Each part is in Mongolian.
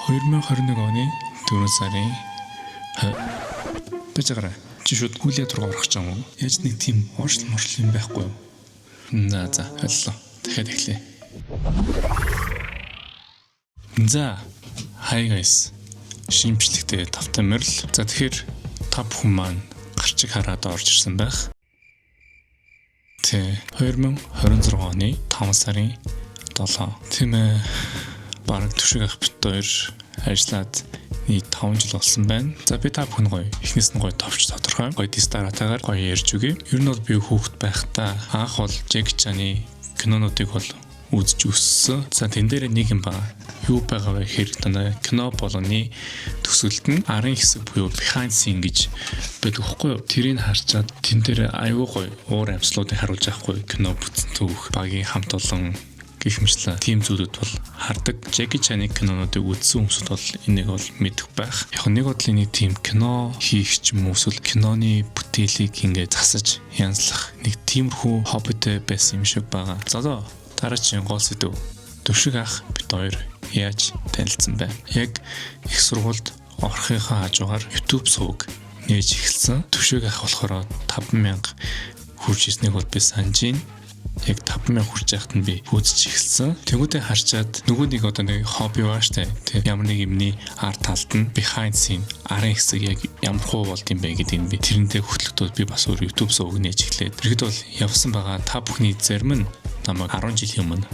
2021 оны 4 сарын бажаараа чи шууд гүлээ руу орох гэж байгаа юм уу? Яаж нэг тийм оршил юм байхгүй юу? За боллоо. Дахиад эхлэе. За hi guys. Шинжлэхтэй тавтай мөрл. За тэгэхээр та бүхэн маань гарчиг хараад орж ирсэн байх. Тэ 2026 оны 5 сарын 7. Тийм ээ. Бараг төшиг ах бит хоёр ажиллаад нийт 5 жил болсон байна. За би та бүхэн гоё эхнээс нь гоё товч тодорхой гоё дистаратаагаар гоё ярьж өгье. Ер нь бол би хүүхэд байхдаа анх бол Джеки Чаны кинонуудыг бол үзэж өссөн. За тэн дээр нэг юм байна. Юу байгаа вэ гэхээр кино болгоны төсөлд нь арын хэсэг буюу behind scene гэж байдаг байхгүй юу? Тэрийг харчаад тэн дээр аюу гоё уур амьслуудыг харуулж байхгүй кино бүтэн түүх багийн хамт олон гэх мэтлээ тийм зүйлүүд бол хардаг. Джеки Чаны кинонуудыг үзсэн хүмүүс бол энийг бол мэдэх байх. Яг нэг бодлын нэг тийм кино хийх ч юм уу эсвэл киноны бүтээлийг ингээд засаж янзлах нэг тиймэрхүү хоббитэй байсан юм шиг байгаа. За дараагийн гол сэдв. Төшиг ах бит хоёр яаж танилцсан бэ? Яг их сургуульд орохынхаа хажуугаар YouTube сувг нээж эхэлсэн. Төшиг ах болохоор 5,000 хүрч ирснийг бол би санаж байна. Яг 5,000 хүрч яхад нь би үзэж эхэлсэн. Тэнгүүдээ харчаад нөгөө нэг одоо нэг хобби бааш тэ ямар нэг юмны арт талд нь behind scene арын хэсэг яг ямар хуу болд юм бэ гэдэг нь би тэрнтэй хөтлөгдөд би бас өөр YouTube сувг нээж эхлээд. Тэгэхэд бол явсан байгаа та бүхний зарим нь намайг 10 жилийн өмнө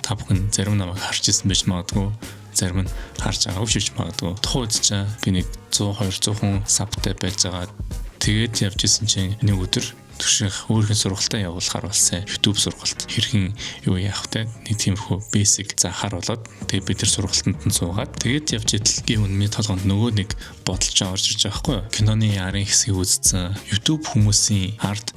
та бүхэн зарим намайг харж ирсэн байж магадгүй. Зарим нь харж байгаагүй шиж магадгүй. Тухайн үед чинь би нэг 100-200 хүн сабтай байж байгаа. Тэгээд явж исэн чинь нэг өдөр төших өөрхийн сургалтаа явуулахар болсон. YouTube сургалт хэрхэн юу яах вэ? Нэг тиймэрхүү basic заахаар болоод тэгээд бид тэр сургалтанд нь суугаад тэгээд явж идэл гинэ толгонд нөгөө нэг бодолж орж ирж байгаа байхгүй юу? Киноны арын хэсгийг үзсэн. YouTube хүмүүсийн арт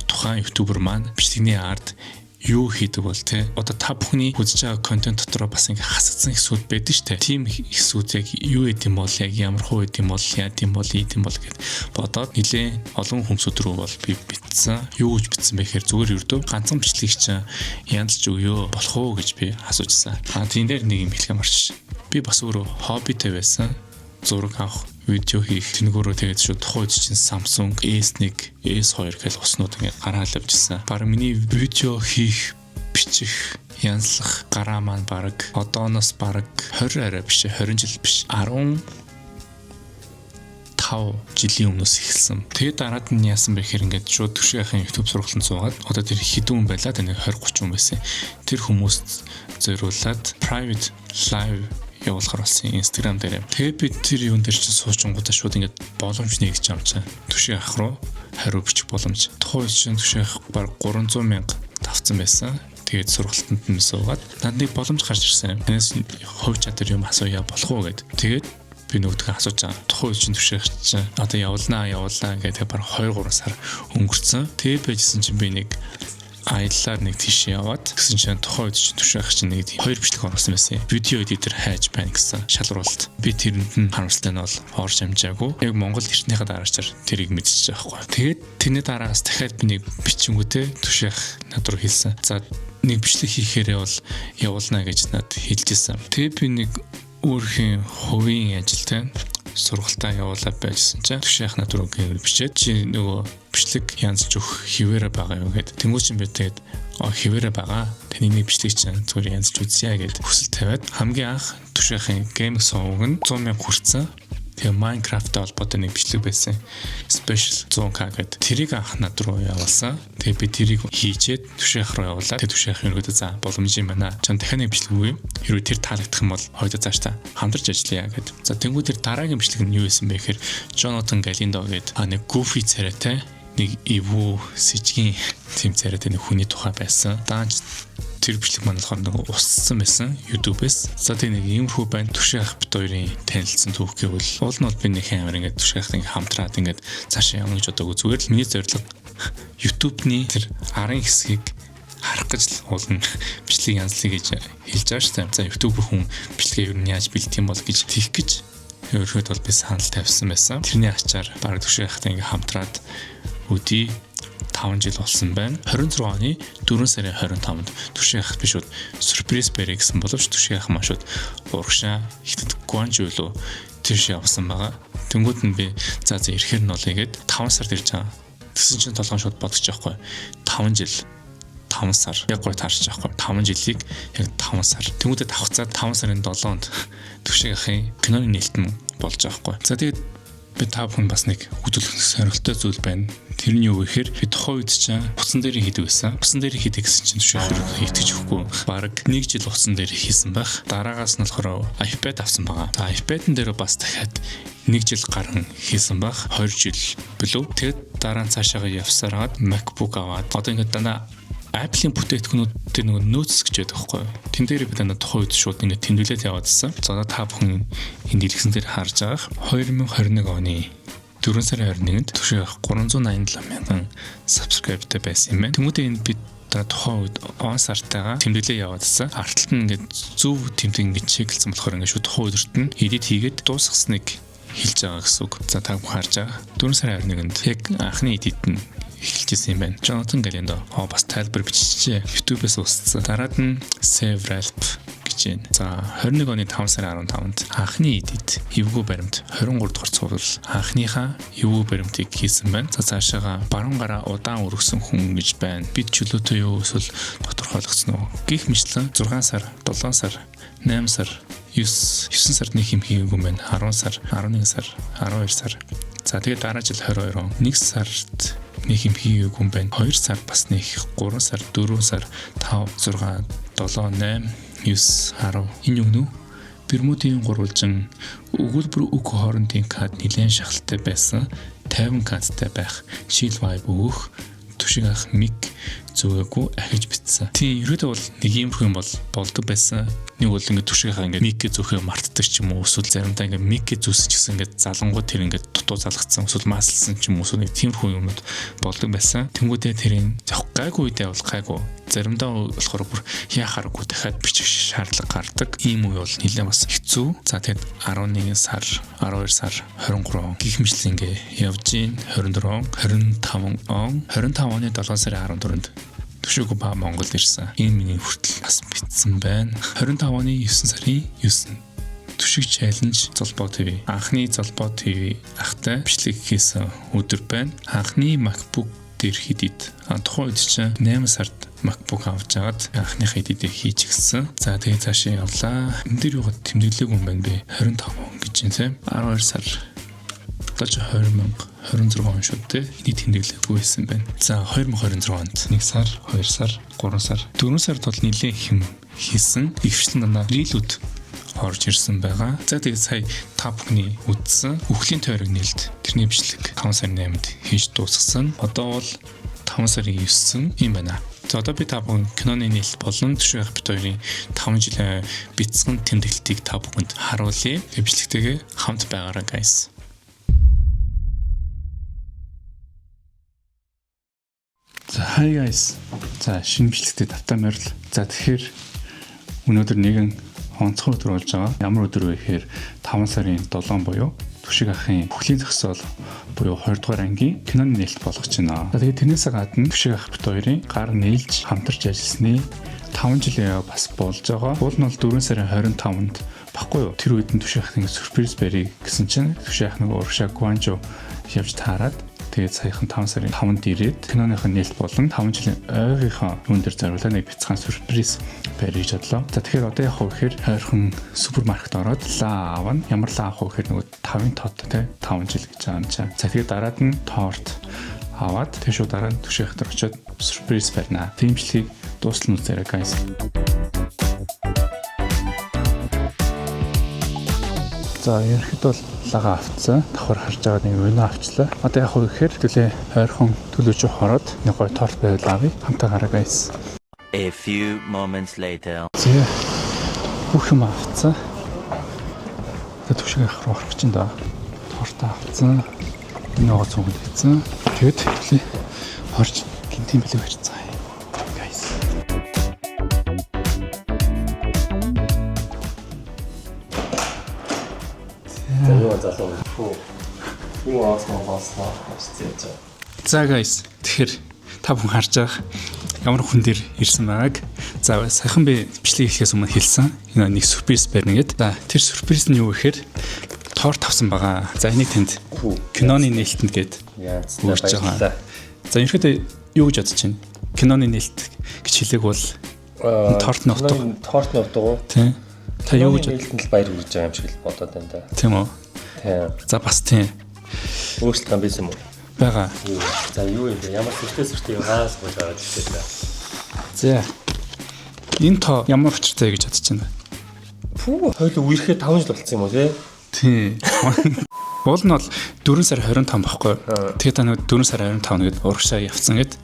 тухайн YouTuber маань бичлэгний арт юу хийдэг бол те одоо та бүхний үзэж байгаа контент дотроо бас ингээ хасагдсан хэсгүүд байдаг шүү дээ. Тим хэсгүүд яг юу гэдэм бол яг ямар хуу гэдэм бол яа гэдэм бол ийдэм бол гэд бодоод нилээ олон хүмүүсүүд рүү бол би битсэн. Юу гэж битсэн бэ гэхээр зүгээр ердөө ганцхан бичлэг чинь янзлж өгөө болох уу гэж би асуужсан. Тийм дээр нэг юм хэлэх марч. Би бас өөрөө хоббитэй байсан. Зураг авах, видео хийх, тэнгүүрөө тэгээд шууд тухайд чинь Samsung S1, S2 гэх уснууд ингээд гараад авчихсан. Бараг миний видео хийх, бичих, янзлах гараа маань бараг одооноос бараг 20 арай биш 20 жил биш 15 жилийн өмнөөс эхэлсэн. Тэгээд дараад нь яасан бэ гэхээр ингээд шууд төшөөхөн YouTube сургалтанд суугаад одоо тэр хэдэн хүн байлаа тэ 20-30 хүн байсан. Тэр хүмүүст зориулаад private live явуулахар болсон Instagram дээр. Тэгээд би тэр юун дээр чинь суучингуудаа шууд ингээд боломж нэгж авчаа. Төшөө ах руу хариу бичих боломж. Тухайн үед чинь төшөө ах баг 300,000 тавцсан байсан. Тэгээд сургалтанд нь суугаад надад боломж гарч ирсэн. Танаас хувь чадвар юм асууя болох уу гэд. Тэгээд би нөгөөдгөө асууж байгаа. Тухайн үед чинь төшөө ах чинь одоо явуулнаа гэдэг баг 2-3 сар өнгөрцөн. Тэгээд байжсэн чинь би нэг аяллаар нэг тийш яваад гэсэн чинь тухайн үед чинь төшөөх чинь нэг хоёр бичлэг оруулсан байсан. Видео эдитер хайж байна гэсэн шалралт. Би тэрэнд нь харамсалтай нь бол орж амжаагүй. Яг Монгол ирснийхаа дараачаар тэрийг мэдчихэж байгаа байхгүй. Тэгээд тэрний дараагаас дахиад би нэг бичингүүтэй төшөөх над руу хэлсэн. За нэг бичлэг хийхээрээ бол явуулна гэж надад хэлжсэн. Тэгээд би нэг өөрхийн хувийн ажилтай сургалтаа явуулаад байжсэн чинь төшөөх над руу бичээд чи нөгөө бичлэг янзлж өгөх хിവэрэ байгаа юу гэд. Тэнгуү чинь би тэгээд хിവэрэ байгаа. Таны нэг бичлэг чинь зүгээр янзлж үзье гэд хүсэл тавиад хамгийн анх төшөөхийн гейм сувг нь 100,000 хүрсэн. Тэгээ Minecraft-тай холбоотой нэг бичлэг байсан. Special 100k гэд. Тэрийг анх над руу явуулсан. Тэгээ би тэрийг хийчээд төшөөх рүү явуулаад тэгээ төшөөх юм гэдэг за боломж юм байна. Чам дахиад нэг бичлэг үгүй. Хэрвээ тэр таалагдах юм бол хоёул цааш та хамтарч ажиллая гэд. За тэнгуү тэр дараагийн бичлэг нь юу байсан бэ гэхээр Jonathan Galindo гэд нэг goofy царайтай нэг эвүү сэжгийн тийм царайтай нэг хүний тухай байсан. Даанч тэр бичлэг маань болохоор нэг уссан байсан YouTube-ээс. За тийм нэг иймэрхүү байна. Төшөө ах бит хоёрын танилцсан түүх гэвэл уул нь бол би нэг амар ингээд төшөө ахыг хамтраад ингээд цаашаа явна гэж бодоагүй. Зүгээр л миний зорилго YouTube-ны тэр арын хэсгийг харах гэж уулна бичлэг янзлыг гэж хэлж байгаа шүү дээ. За YouTube хүн бичлэгээ юу яаж бэлдэх юм бол гэж тийх гэж өөрөөр бол би санал тавьсан байсан. Тэрний ачаар баг төшөө ахтай ингээд хамтраад өдий 5 жил болсон байна. 26 оны 4 сарын 25-нд түвшин ах бишүүд сюрприз барь гэсэн боловч түвшин ах машууд урагшаа хятад Гуанчжоу руу тийш явсан байгаа. Тэнгүүд нь би за ирэхээр нь болъё гээд 5 сард ирж байгаа. Тэгсэн чинь толгойн шууд бодож байгаа хгүй. 5 жил 5 сар яг гой таарч байгаа хгүй. 5 жилийг яг 5 сар. Тэнгүүдэд давхцаад 5 сарын 7-нд түвшин ахын киноны нээлтэн болж байгаа хгүй. За тэгээд би та бүхэн бас нэг хөдөлгөх сонирхолтой зүйл байна. Тэр нь юу гэхээр би тухайн үед чинь утсан дээр хийдэг байсан. Утсан дээр хийдэг гэсэн чинь түвшин ахыг итгэж өгөхгүй. Бараг 1 жил утсан дээр хийсэн байх. Дараагаас нь болохоор iPad авсан байгаа. За iPad-н дээр бас дахиад 1 жил гарan хийсэн байх. 2 жил билүү. Тэгээд дараа нь цаашаа явсараад MacBook аваад одоо ингээд дандаа Apple-ийн бүтээгдэхүүнүүд тэр нэг нөөц гэж байдаг байхгүй юу? Тэн дээр би дандаа тухайн үед шууд ингээд тэмдэглээд яваадсан. За та бүхэн энэ дэлгэсэн дээр харж байгаа 2021 оны 4 сарын 21-нд түвшин ах 387 мянган subscribe-тай байсан юм байна. Тэмүүтээ энэ би тухайн үед он сартайгаа тэмдэглээ яваадсан. Арталт нь ингээд зөв тэмдэг ингээд чеклсэн болохоор ингээд шууд тухайн өдөрт нь edit хийгээд дуусгасныг хэлж байгаа гэсэн үг. За та бүхэн харж байгаа 4 сарын 21-нд яг анхны edit нь эхэлжсэн юм байна. Jonathan Galindo бас тайлбар биччихээ. YouTube-ээс устсан. Дараад нь Save Ralph гэж байна. За 21 оны 5 сарын 15-нд анхны edit эвгүй баримт 23 дугаар цуврал анхныхаа эвгүй баримтыг хийсэн байна. За цаашаага баруун гараа удаан өргөсөн хүн гэж байна. Бид чөлөөтэй юу эсвэл тодорхойлогдсон уу? Гэх мэтлэн 6 сар, 7 сар, 8 сар, 9 сард нэг юм хийгээгүй юм байна. 10 сар, 11 сар, 12 сар. За тэгээд дараа жил 22 он 1 сард нэг юм хийгээгүй юм байна. 2 сар бас нэг, 3 сар, 4 сар, 5, 6, 7, 8, 9, 10. Энэ юу нэ? Бермудын гурвалжин өгүүлбэр үг хоорондын кад нэлээд шахалтай байсан. 50 кадтай байх. Shield vibe өгөх. Түвшин ах миг зөөгөө ахиж битсэн. Тийм ерөөдөө бол нэг юм юм бол болдог байсан. Нэг бол ингээд түвшин ах ингээд миг зөөхөө мартдаг ч юм уу. Эсвэл заримдаа ингээд миг зүүсэж гисэн ингээд залангууд тэр ингээд дутуу залгацсан. Эсвэл маслсан ч юм уу. Эсвэл нэг тиймэрхүү юмнууд болдог байсан. Тэнгүүдээ тэрийн яг гайгүй үедээ бол гайгүй. Заримдаа болохоор бүр яхааргүй дахиад бичих шаардлага гардаг. Ийм үе бол нэлээд бас хэцүү. За тэгэд 11 сар, 12 сар, 23 гих мэтлэн ингээ явж гин 24 он, 25 он, 25 оны 7 сарын 14-нд Түвшингүй ба Монголд ирсэн. Энэ миний хүртэл бас битсэн байна. 25 оны 9 сарын 9 Түвшиг challenge золбоо TV. Анхны золбоо TV ахтай бичлэг хийсэн өдөр байна. Анхны MacBook дээр хийдэд тухайн үед чинь 8 сард MacBook авч агаад анхныхаа эдитийг хийж гисэн. За тэгээ цаашаа явлаа. Энэ дээр юугаад тэмдэглээгүй юм байна бэ? 25 он гэж байна тийм. 12 сар. Таач 20 мянга 26 он шүү дээ. Энийг тэмдэглээгүй байсан байна. За 2026 онд 1 сар, 2 сар, 3 сар, 4 сард бол нэлээд хэм хийсэн. Ивчлэн дандаа рилүүд орж ирсэн байгаа. За тэгээд сая та бүхний үдсэн үхлийн тойрог нээлт тэрний бичлэг 5 сарын 8-нд хийж дуусгасан. Одоо бол 5 сарын 9 юм байна. За одоо би та бүхэн киноны нээлт болон Түвшин ах бит хоёрын 5 жилийн бяцхан тэмдэглэлтийг та бүхэнд харуулъя. Бичлэгтэйгээ хамт байгаарай guys. За hi guys. За шинэ бичлэгтэй тавтай морил. За тэгэхээр өнөөдөр нэгэн онцгой өдөр болж байгаа. Ямар өдөр вэ гэхээр 5 сарын 7 буюу Түвшин ахын бүхлийн зохисол буюу 20 дугаар ангийн киноны нээлт болгож байна. За тэгээд тэрнээс гадна Түвшин ах бит хоёрын гар нээлж хамтарч ажилласны 5 жилээ бас болж байгаа. Уул нь бол 4 сарын 25-нд баггүй юу. Тэр үед нь Түвшин ахын сюрприз барья гэсэн чинь Түвшин ах нэг урагшаа Гуанчжоу явж таарад тэгээд саяхан 5 сарын 5-нд ирээд киноныхын нээлт болон 5 жилийн ойгийнхаа юун дээр зориулаад нэг бяцхан сюрприз барьж чадлаа. За тэгэхээр одоо яг хөө гэхээр ойрхон супермаркет ороод лаа авна. Ямар лаа авах вэ гэхээр нөгөө 5-ын тот те 5 жил гэж байгаа юм чам. За тэгээд дараад нь торт аваад тэгээд шууд дараа нь Түвшин ахтар очиод сюрприз барина. Тэмчлэгийг дуустал үзээрэй guys. За ерхэд бол лага авцсан. Давхар харж байгаа нэг өнөө авчлаа. Одоо яг хөө гэхээр төлөө ойрхон төлөөж хороод нэг гой торт байвал авъя. Хамтаа гараа guys. A few moments later. Зэ бүх юм авцсан. Тэгээд Түвшин ах руу орох гэж байна да. Торт авцсан. Нөгөө цугт хийцэн. Тэгээд төлөө хорж гинтийн бэлэг барьцсан. Guys. За guys, тэгэхээр та бүхэн харж байгаа ямар хүн дээр ирсэн байгааг. За сайхан би бичлэг хийхээс өмнө хэлсэн. Энэ нэг сюрприз байна гэдэг. За тэр сюрприз нь юу гэхээр торт авсан байгаа. За энийг танд киноны нээлтэнд гээд урьж байгаа. За ерөөдөө юу гэж бодож байна? Киноны нээлт гэж хэлээг бол торт нь утга. Торт нь утга уу? Тийм. Та юу гэж нээлтэнд л баяр хүргэж байгаа юм шиг л бодоод байна да. Тийм үү? Тийм. За бас тийм. Өөрчлөлт юм байсан юм уу? Бага. За юу юм бэ? Ямар сүртэй юм хаас болж байгаа гэдэг юм. За. Энэ тоо ямар учиртай гэж бодож байна? Пүү, хоёул үерхээ 5 жил болсон юм уу те? Тийм. Уул нь бол 4 сар 25 баггүй. Тэгээ та нэг 4 сар 25 нэгэд урагшаа явцсан гэд.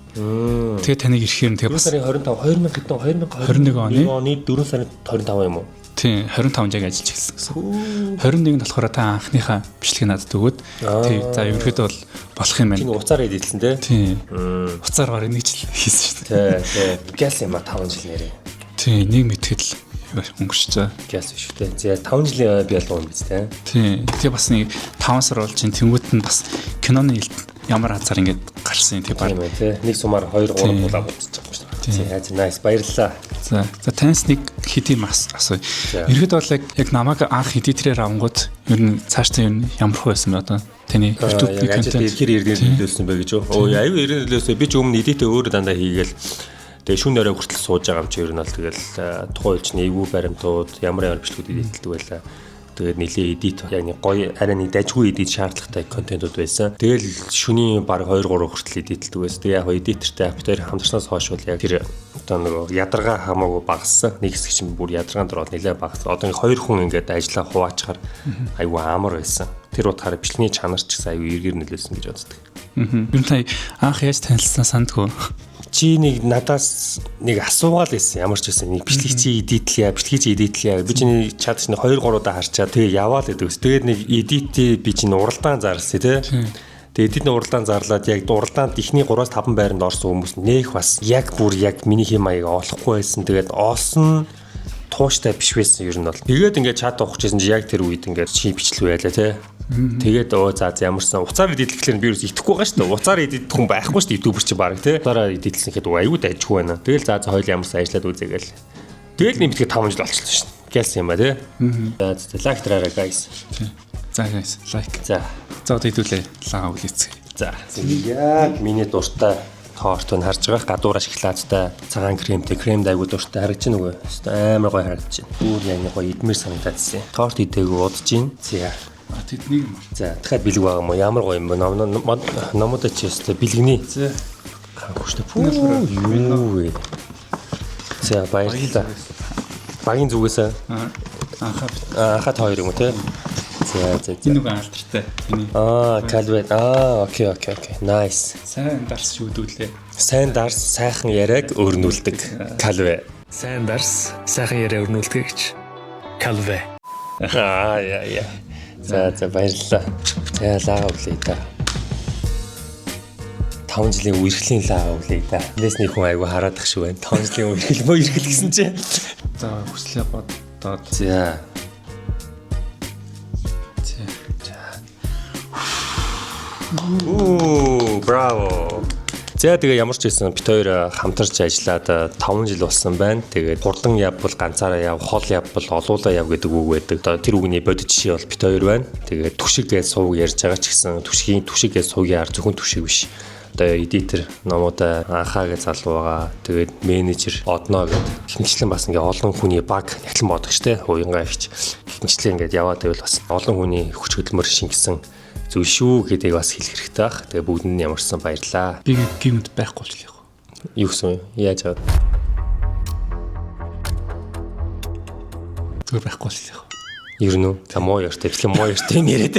Тэгээ таныг ирэхээр нь тэгээ 4 сарын 25 2021 оны 4 сарын 25 юм уу? Тийм 25 яг ажиллаж эхэлсэн гэсэн. 21 нь болохоор та анхныхаа бичлэгийг надад өгөөд тий за ерөөхдөө бол болох юм байна. Тийм уцаар эдэлсэн те? Тийм. Уцаар гар нэг жил хийсэн шүү дээ. Тий. Гяс юм а 5 жил нэрээ. Тийм нэг мэтгэл өнгөрч байгаа. Гяс биш үү те. За 5 жилийн би ялгуу юм биз те. Тийм. Тэгээ бас нэг 5 сар болж чинь тэнгуут нь бас киноны ямар хазар ингэж гарсан тийм баг. Тийм ээ те. Нэг сумаар 2 3 булаа бодчих юм шүү дээ. За nice баярлалаа. За таньс нэг хэдийн мас асуу. Ерхэд бол яг намайг анх эдитрээр авангууд ер нь цаашдаа ер нь ямар хөө байсан бэ одоо? Таны YouTube-ийн контент ихээр иргэнэлсэн бэ гэж юу? Өө аюу иргэнэлсэн. Би ч өмнө эдитээ өөрөө дандаа хийгээл тэгээ шүүн орой хүртэл сууж байгаа юм чи ер нь бол тэгэл тухайн үеч эйгүү баримтууд ямар бичлэгүүд эдитэлдэг байлаа. Тэгээд нэлээ эдит яг нэг гоё арай нэг дажгүй эдит шаардлагатай контентууд байсан. Тэгэл шөнийн баг 2 3 хүртэл эдитэлдэг байсан. Тэгээ яг эдитертэй бид хоёр хамтарснаас хойш бол яг тэр одоо нөгөө ядаргаа хамаагүй багассан. Нэг хэсэг чинь бүр ядаргаанд ороод нэлээ багассан. Одоо 2 хүн ингээд ажиллаа хуваачаар айгүй амар байсан. Тэр утгаараа бичлэгийн чанар ч гэсэн айгүй эргээр нөлөөсөн гэж боддог. Юу та анх яаж танилцсан сандгүй? Чи нэг надаас нэг асуугаал байсан ямар ч байсан нэг бичлэг чи эдитлээ би чиний чад чинь 2 3 удаа харчаа тэгээ яваал гэдэг ус. Тэгээд нэг эдитээ би чинь уралдаан зарлаа тий. Тэгээд эдитний уралдаан зарлаад яг уралдаанд ихний 3-5 байранд орсон хүмүүс нэх бас яг бүр яг миний хэм маяг олохгүй байсан. Тэгээд олсон тууштай биш байсан ер нь бол. Тэгээд ингээд чат ухчихсан чи яг тэр үед ингээд чи бичлэг байлаа тий. Тэгээд за ямарсан уцаар эдитлэхлээр би юу итгэхгүй байгаа шүү дээ. Уцаар эдитлэх хүн байхгүй шүү дээ. Ютубер чи баг тий. Уцаараа эдитлсэн гэхэд аюу дайжгүй байна. Тэгэл за хоёул ямарсан ажиллаад үзээгээл. Тэгэл нэмтгэж 5 жил болчихлоо шүү дээ. Гэлсэн юм ба тий. За лайк дараарай guys. За guys лайк. За одоо хэдүүлээ лага үлээцгээе. За яг миний дуртай тортыг харж байгаа. Гадуур шоколадтай цагаан кремтэй крем дайгуу дуртай харагдаж байна уу? Амар гоё харагдаж байна. Бүр яг гоё идмэр санагдчихсэн. Торт идээгүү удаж байна. За тэднийг за дахиад бэлэг байгаа юм уу? Ямар гоё юм бэ? Номуудаа ч ястай бэлгэний. За хөөштэй юу вэ? За баярлалаа. Багийн зүгээс анхаад хоёр юм уу те? За энэ нэг алдартай. Калвет. Окей. Nice. Сайн дарс шүүдүүлээ. Сайн дарс сайхан яриаг өрнүүлдэг. Калве. Сайн дарс сайхан яриа өрнүүлдэг гэж. Калве. Яа. За баярлалаа. За лаа үлээ та. 5 жилийн үерхлийн лаа үлээ та. Эндээс нэг хүн айгу хараадах шүү байна. 5 жилийн үерхэл мө ирхэл гэсэн чинь. За хүслээ бодоод. За. Браво. За тэгээ ямар ч байсан бит хоёр хамтарч ажиллаад 5 жил болсон байна. Тэгээд хурдан явбал ганцаараа яв, хол явбал олуулаа яв гэдэг үг байдаг. Одоо тэр үгний бодит жишээ бол бит хоёр байна. Тэгээд түшиггээ сууг ярьж байгаа ч гэсэн түшиггээ суугийн ар зөвхөн түшиг биш. Одоо эдитер номуудаа анхаагээ залуу байгаа. Тэгээд менежер одноо гэдэг. Хэмчлэн бас ингээ олон хүний баг нягтлан бодогч те. Уянгаа ихч. Хэмчлэн ингээд яваад байвал бас олон хүний хүч хөдөлмөр шингэсэн зүйл шүү гэдгийг бас хэлэх хэрэгтэй баг. Тэгээ бүгд нь ямарсан баярлаа. Би гимд байхгүй ч яг. Юу гэсэн юм? Яаж аваад? Зүгээр байхгүй ч яг. Ер нь та муу яртай, бичлэг муу яртай юм яриад.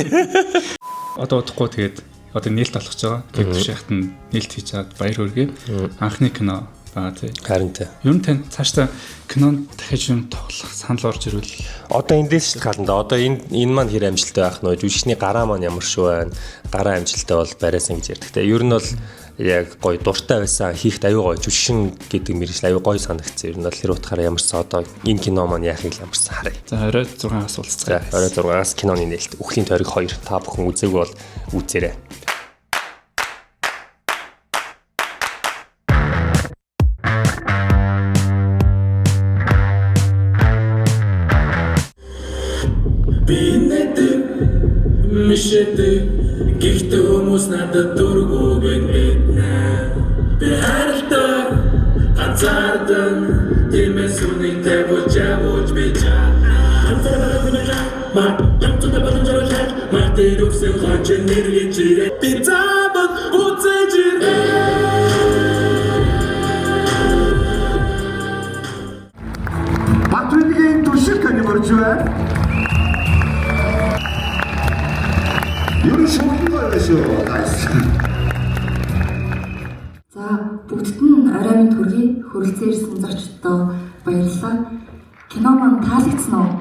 Одоо удахгүй тэгээд одоо нээлт болгож байгаа. Тэгээд түшигт нь нээлт хийж чад баяр хүргэе. Анхны кино байгаа тий. Харин тий. Ер нь тань цаашдаа кинонд дахиж юм тоглох санал орж ирвэл одоо эндээс шалтгаална. Одоо энэ маань хэр амжилттай байх нь вэ? Жүжигчний гараа маань ямар шүү байна? Гараа амжилттай бол барайсан гэж ярьдаг. Ер нь бол яг гоё дуртай байсан хийхд аюу гоё жүжигчин гэдэг мэрэгжил аюу гоё санагдсан. Ер нь бол тэр утгаараа ямарсан одоо энэ кино маань яахыг ямарсан харъя. За 26-аас уулзцаа. 26-аас киноны нээлт. Үхлийн тойрог 2 та бүхэн үзээгүй бол үзээрэй. Бинэдэг мишэдэг гихтээ хүмүүс надад дургүйгээд мэднэ. Би харалтай ганцаардан тиймээс үнийг тавьж явуулж бичээ. Мартир үсэн хонч нэргэж ирээ. Би заавал үзэж ирээ. Батүрийн туршилт каниморч байна. Юу шүүх байсан юу? За бүгдд нь орой минь төргий хөрөлцөн ирсэн зочдоо баярлалаа. Кино маань таалагдсан уу?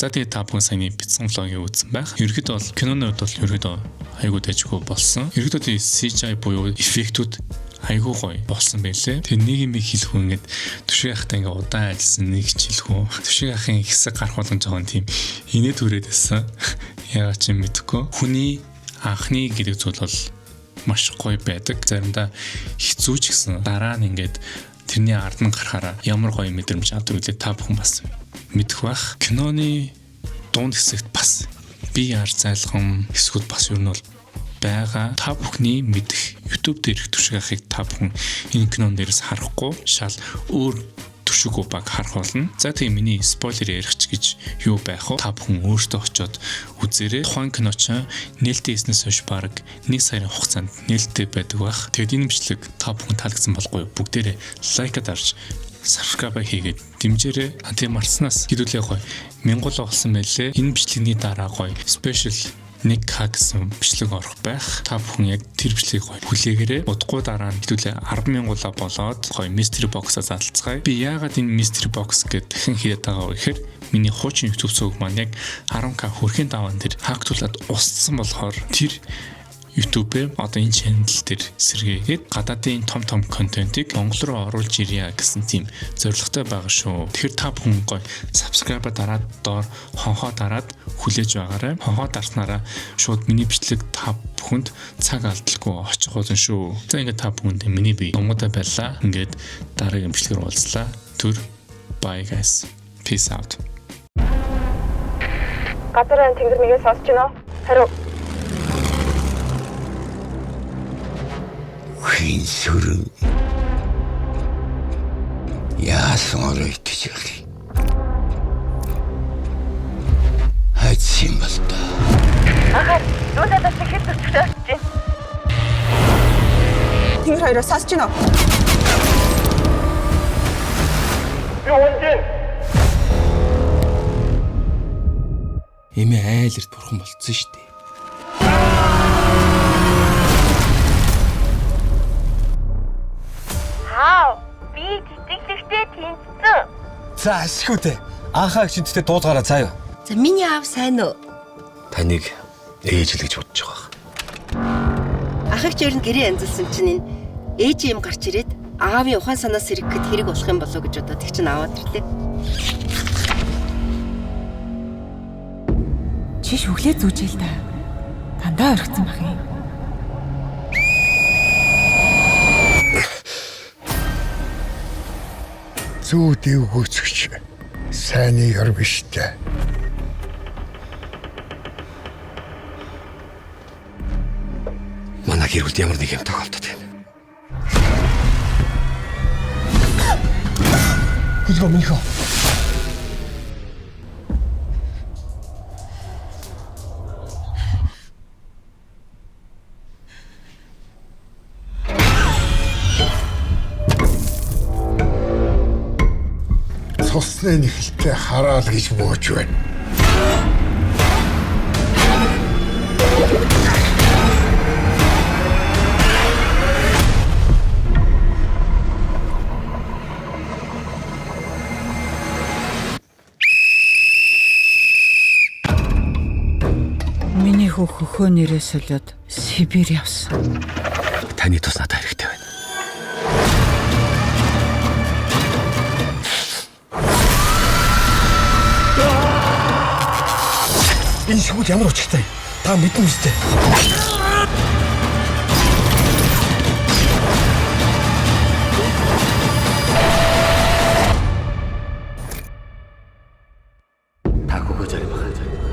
За тэгээ та бүхэн саяны бицэн влогийг үзсэн байх. Ерөнхийдөө бол киноны хувьд бол ерөнхийдөө айгүй дэжгүй болсон. Ерөнхийдөө тий CGI буюу эффектүүд айгүй гоё болсон байлээ. Тэр нэг юм хэлэх үү ингээд түшиг ахтай ингээд удаан ажилласан нэг ч хэлэх үү. Түшиг ахын хэсэг гарах болгон жоохон тийм инээ түрээд байсан. Яагаад ч юм мэдэхгүй. Хүний анхны гэдэг зүйл бол маш гоё байдаг. Заримдаа хэцүү ч гэсэн дараа нь ингээд тэрний ард нь гарахаараа ямар гоё мэдрэмж авдаг үлээ та бүхэн бас мэдэх бах. Киноны дунд хэсэгт бас бие ар зайлгам хэсгүүд бас ер нь бол байгаа. Та бүхний мэдэх YouTube дээр их түшиг ахыг та бүхэн энэ кинон дээрээс харахгүй шал өөр түшиг баг харах болно. За тийм миний спойлер ярих гэж юу байх вэ? Та бүхэн өөртөө очиод үзээрэй. Тухайн кино ч нээлттэй хийснээс хойш баг 1 сарын хугацаанд нээлттэй байдаг бах. Тэгэд энэ бичлэг та бүхэн таалагдсан болгүй юу? Бүгдээрээ лайкад дарж subscribe хийгээд дэмжээрэй. Тийм марснаас хэдүүлээ гоё 1000 болсон байлээ. Энэ бичлэгний дараа гоё special нэг гэсэн бичлэг орох байх. Та бүхэн яг тэр бичлэгийг гоё хүлээгээрэй. Удахгүй дараа нь хэдүүлээ 10,000 болоод гоё mystery box-а заалцгаая. Би яагаад энэ mystery box гэдэг дахин хийгээд байгаа вэ гэхээр миний хуучин YouTube сувг маань яг 10k хүрхийн даваан дээр хактуулаад устсан болохоор тэр YouTube-ээр одоо энэ channel дээр сэргээгээд гадаадын том контентыг монгол руу оруулж ирье гэсэн тийм зорилготой байгаа шүү. Тэгэхээр та бүхэн гоё subscribe дараад доор хонхоо дараад хүлээж байгаарай. Хонхоо дарснараа шууд миний бичлэг та бүхэнд цаг алдалгүй очих болно шүү. За ингээд та бүхэнд миний бие номготой байлаа. Ингээд дараагийн бичлэгээр уулзлаа. Түр bye guys. Peace out. Гадар тэнгэр мэгээ сонсч байна уу? Хариу. Хин сүрэн яасан орой итгэж явах. Хайцсан бол та. Ахаа, дуудаад хэд зүгтээ очиж байна. Тэнгэр хоёроо сонсч байна уу? Юу вэ? Эмээ айлэрт бурхан болцсон шүү дээ. Би тэтгэлэгтэй тэнцсэн. За ашиггүй. Анхаа гişинттэй дуудгаараа заа юу. За миний аав сайн уу? Таныг ээж л гэж бодож байгаа. Ахыг жирэн гэрээ янзалсан чинь энэ ээж юм гарч ирээд аавын ухаан санаас сэргэхэд хэрэг болох юм болов гэж бодоод их чинь аваад ирлээ. Чи шүглээ зүүжээл та. Дандаа орхицсан байх юм. Зүү дэвгөөцөгч сайны ёр биш дээ. Манай гэр бүлд ямар нэг юм тохиолдод байна. Хөлгөө минийхөө. Цусны нэхэлтэй хараал гэж бууж байна. Миний хөхөө нэрээ солиод Сибирь явсан. Таны тус надад хэрэгтэй байна. Энэ шүүд ямар учиртай? Та мэднэ үстэй. Үгүй зарим баха.